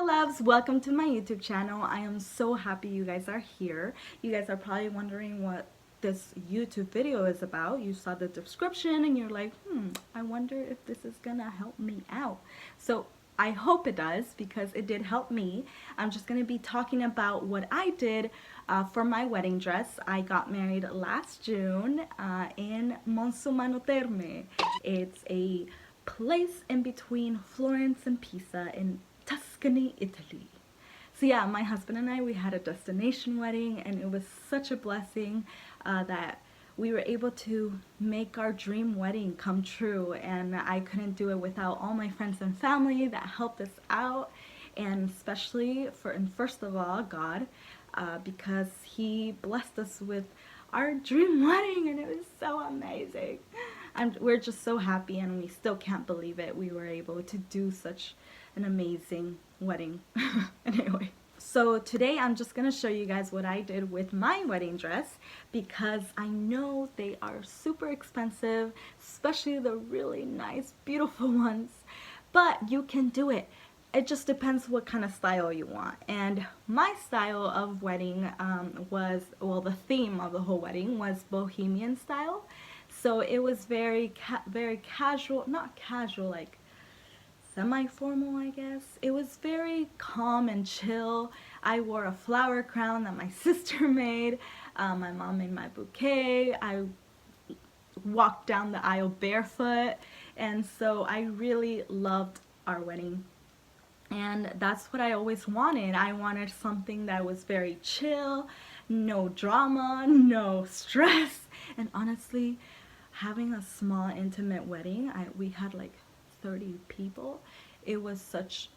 loves, welcome to my YouTube channel. I am so happy you guys are here. You guys are probably wondering what this YouTube video is about. You saw the description and you're like, I wonder if this is gonna help me out. So I hope it does because it did help me. I'm just gonna be talking about what I did for my wedding dress. I got married last June in Monsumano Terme. It's a place in between Florence and Pisa in Tuscany, Italy. So yeah, my husband and I, we had a destination wedding, and it was such a blessing that we were able to make our dream wedding come true. And I couldn't do it without all my friends and family that helped us out, and especially first of all, God, because He blessed us with our dream wedding, and it was so amazing. We're just so happy, and we still can't believe it. We were able to do such an amazing wedding. Anyway, so today I'm just gonna show you guys what I did with my wedding dress, because I know they are super expensive, especially the really nice, beautiful ones, but you can do it. It just depends what kind of style you want. And my style of wedding well, the theme of the whole wedding was Bohemian style. So it was very casual, not casual, like semi-formal, I guess. It was very calm and chill. I wore a flower crown that my sister made. My mom made my bouquet. I walked down the aisle barefoot. And so I really loved our wedding. And that's what I always wanted. I wanted something that was very chill, no drama, no stress. And honestly, having a small intimate wedding, we had like 30 people. It was such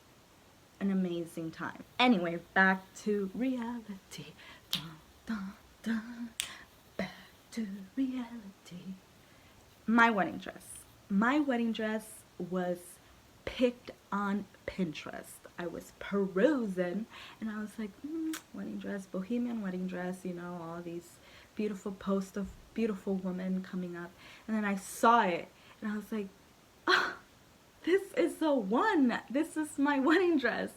an amazing time. Anyway, back to reality. Dun, dun, dun. Back to reality. My wedding dress. My wedding dress was picked on Pinterest. I was perusing and I was like, wedding dress, Bohemian wedding dress, you know, all these beautiful posts of beautiful women coming up. And then I saw it and I was like, oh, this is the one. This is my wedding dress.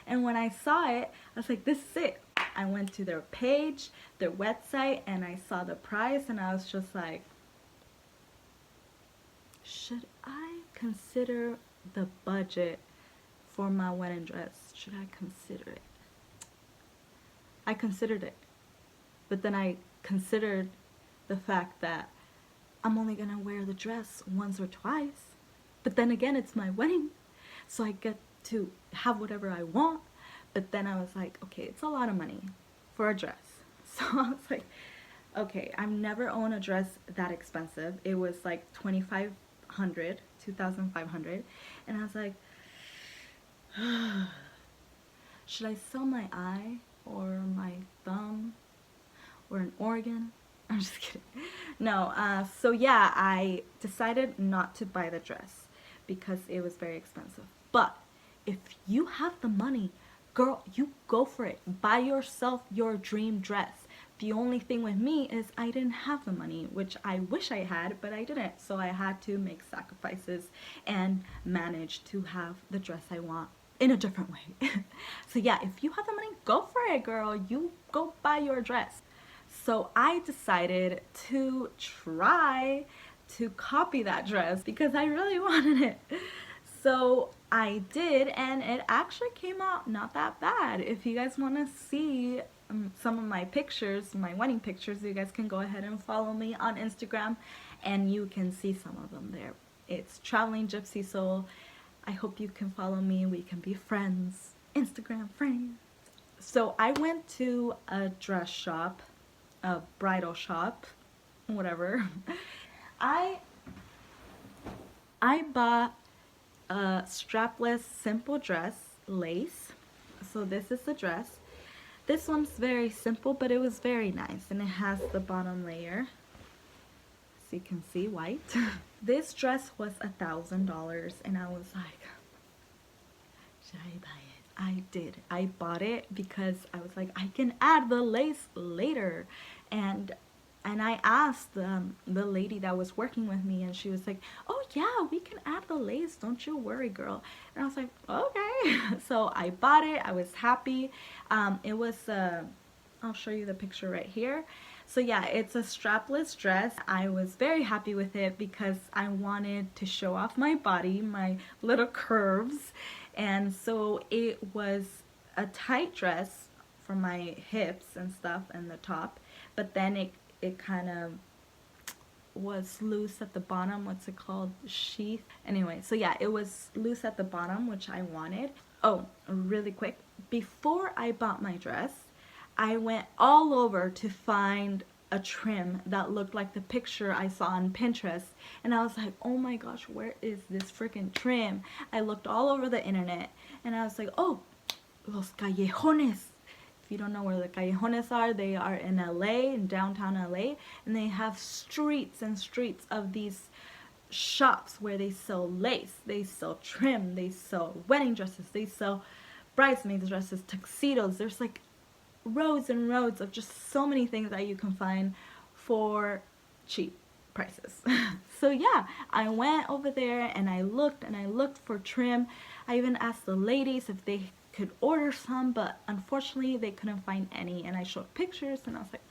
And when I saw it, I was like, this is it. I went to their page, their website, and I saw the price, and I was just like, should I consider the budget for my wedding dress? Should I consider it? I considered it. But then I considered the fact that I'm only gonna wear the dress once or twice. But then again, it's my wedding, so I get to have whatever I want. But then I was like, okay, it's a lot of money for a dress. So I was like, okay, I've never owned a dress that expensive. It was like $2,500. And I was like, should I sell my eye or my thumb or an organ? I'm just kidding. No, so yeah, I decided not to buy the dress because it was very expensive. But if you have the money, girl, you go for it. Buy yourself your dream dress. The only thing with me is I didn't have the money, which I wish I had, but I didn't. So I had to make sacrifices and manage to have the dress I want in a different way. So yeah, if you have the money, go for it, girl. You go buy your dress. So I decided to try to copy that dress because I really wanted it. So I did, and it actually came out not that bad. If you guys want to see some of my pictures, my wedding pictures, you guys can go ahead and follow me on Instagram and you can see some of them there. It's Traveling Gypsy Soul. I hope you can follow me. We can be friends. Instagram friends. So I went to a dress shop, a bridal shop, whatever. I bought a strapless simple dress, lace. So this is the dress. This one's very simple, but it was very nice, and it has the bottom layer, so you can see, white. This dress was $1,000, and I was like, should I buy it? I did. I bought it because I was like, I can add the lace later. And And I asked the lady that was working with me, and she was like, oh yeah, we can add the lace, don't you worry, girl. And I was like, okay. So I bought it. I was happy. It was I'll show you the picture right here. So yeah, it's a strapless dress. I was very happy with it because I wanted to show off my body, my little curves. And so it was a tight dress for my hips and stuff and the top, but then it kind of was loose at the bottom. What's it called? Sheath. Anyway, so yeah, it was loose at the bottom, which I wanted. Oh, really quick. Before I bought my dress, I went all over to find a trim that looked like the picture I saw on Pinterest. And I was like, oh my gosh, where is this freaking trim? I looked all over the internet and I was like, oh, Los Callejones. If you don't know where the callejones are, they are in LA, in downtown LA, and they have streets and streets of these shops where they sell lace, they sell trim, they sell wedding dresses, they sell bridesmaids dresses, tuxedos. There's like roads and roads of just so many things that you can find for cheap prices. So yeah, I went over there and I looked for trim. I even asked the ladies if they could order some, but unfortunately they couldn't find any, and I showed pictures and I was like,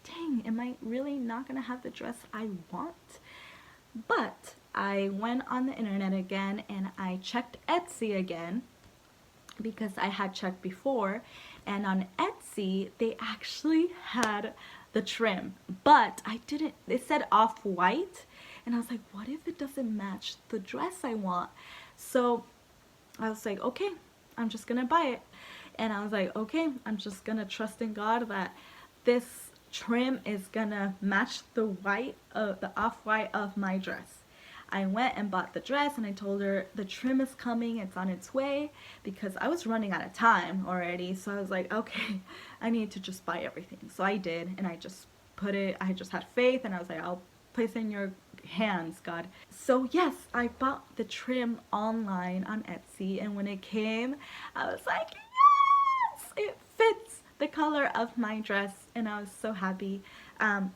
dang, am I really not gonna have the dress I want? But I went on the internet again and I checked Etsy again because I had checked before, and on Etsy they actually had the trim, but I didn't, it said off-white, and I was like, what if it doesn't match the dress I want? So I was like, okay, I'm just gonna buy it. And I was like, okay, I'm just gonna trust in God that this trim is gonna match the white of the off-white of my dress. I went and bought the dress and I told her the trim is coming, it's on its way, because I was running out of time already. So I was like, okay, I need to just buy everything. So I did, and I just put it, I just had faith, and I was like, I'll place it in your hands, God. So yes, I bought the trim online on Etsy, and when it came, I was like, yes, it fits the color of my dress, and I was so happy.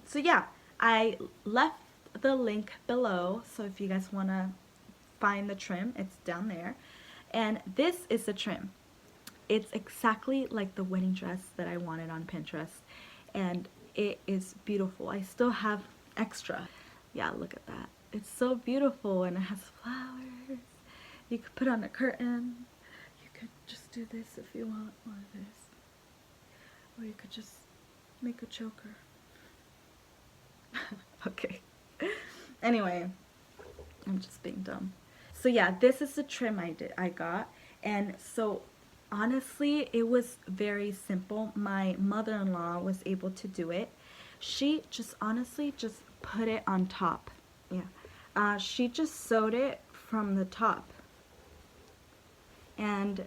So yeah, I left the link below, so if you guys want to find the trim, it's down there. And this is the trim. It's exactly like the wedding dress that I wanted on Pinterest, and it is beautiful. I still have extra. Yeah, look at that. It's so beautiful, and it has flowers. You could put on a curtain. You could just do this if you want, or this. Or you could just make a choker. Okay. Anyway, I'm just being dumb. So yeah, this is the trim I got. And so honestly, it was very simple. My mother-in-law was able to do it. She just honestly just put it on top. Yeah. She just sewed it from the top. And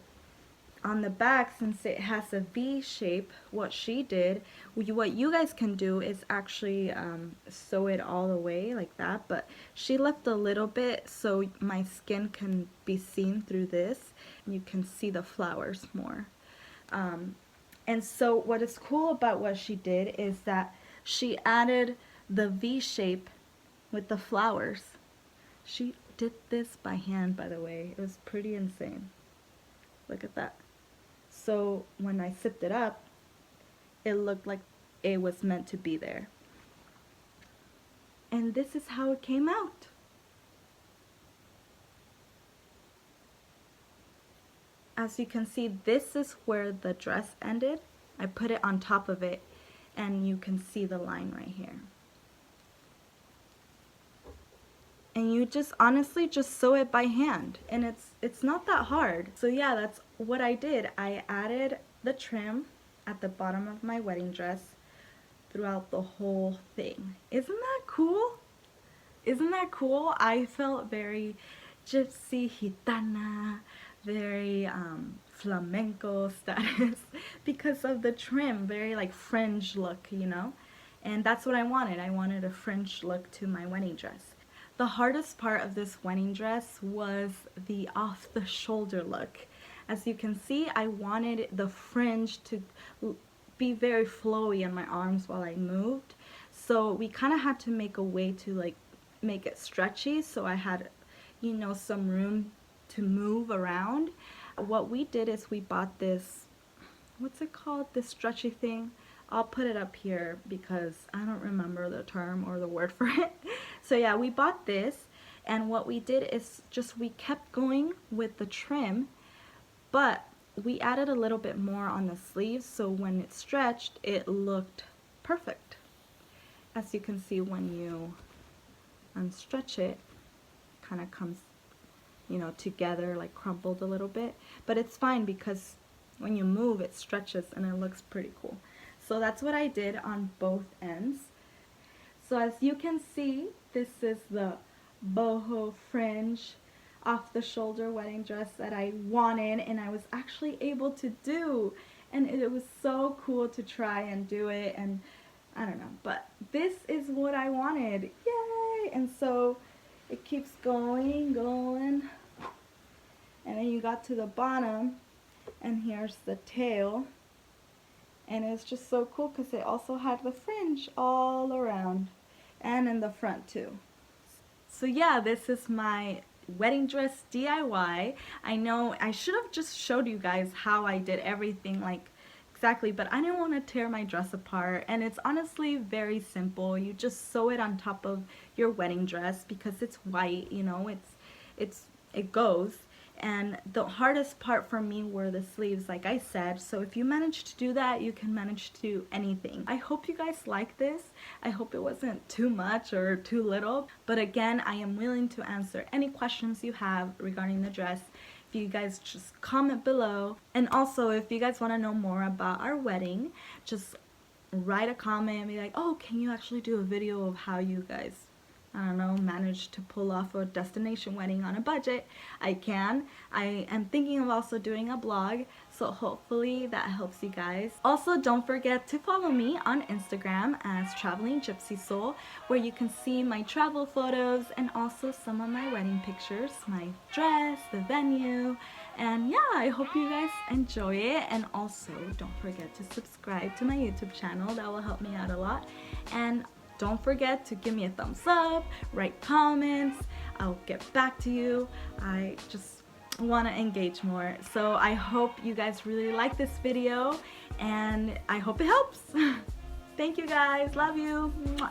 on the back, since it has a V shape, what she did, what you guys can do is actually sew it all the way like that, but she left a little bit so my skin can be seen through this, and you can see the flowers more. And so what is cool about what she did is that she added the V shape with the flowers. She did this by hand, by the way. It was pretty insane. Look at that. So when I zipped it up, it looked like it was meant to be there. And this is how it came out. As you can see, this is where the dress ended. I put it on top of it, and you can see the line right here. And you just honestly just sew it by hand, and it's not that hard. So yeah, that's what I did. I added the trim at the bottom of my wedding dress throughout the whole thing. Isn't that cool? Isn't that cool? I felt very gypsy, gitana, very flamenco status because of the trim, very like fringe look, you know? And that's what I wanted. I wanted a fringe look to my wedding dress. The hardest part of this wedding dress was the off-the-shoulder look. As you can see, I wanted the fringe to be very flowy on my arms while I moved. So So we kind of had to make a way to like make it stretchy, so I had, you know, some room to move around. What we did is we bought this, what's it called, this stretchy thing. I'll put it up here because I don't remember the term or the word for it. So yeah, we bought this, and what we did is just we kept going with the trim, but we added a little bit more on the sleeves, so when it stretched it looked perfect. As you can see, when you unstretch it, kind of comes, you know, together, like crumpled a little bit, but it's fine because when you move it stretches and it looks pretty cool. So that's what I did on both ends. So as you can see, this is the boho fringe off the shoulder wedding dress that I wanted and I was actually able to do, and it was so cool to try and do it, and I don't know, but this is what I wanted. Yay! And so it keeps going, and then you got to the bottom, and here's the tail, and it's just so cool because it also had the fringe all around and in the front too. So yeah, this is my wedding dress DIY. I know I should have just showed you guys how I did everything, like exactly, but I didn't want to tear my dress apart, and it's honestly very simple. You just sew it on top of your wedding dress because it's white, you know, it goes. And the hardest part for me were the sleeves, like I said, so if you manage to do that, you can manage to do anything. I hope you guys like this. I hope it wasn't too much or too little, but again, I am willing to answer any questions you have regarding the dress. If you guys just comment below, and also if you guys want to know more about our wedding, just write a comment and be like, oh, can you actually do a video of how you guys, I don't know, managed to pull off a destination wedding on a budget? I can. I am thinking of also doing a blog, so hopefully that helps you guys. Also, don't forget to follow me on Instagram as Traveling Gypsy Soul, where you can see my travel photos and also some of my wedding pictures, my dress, the venue, and yeah, I hope you guys enjoy it. And also, don't forget to subscribe to my YouTube channel. That will help me out a lot. And don't forget to give me a thumbs up, write comments. I'll get back to you. I just want to engage more. So I hope you guys really like this video, and I hope it helps. Thank you guys. Love you. Mwah.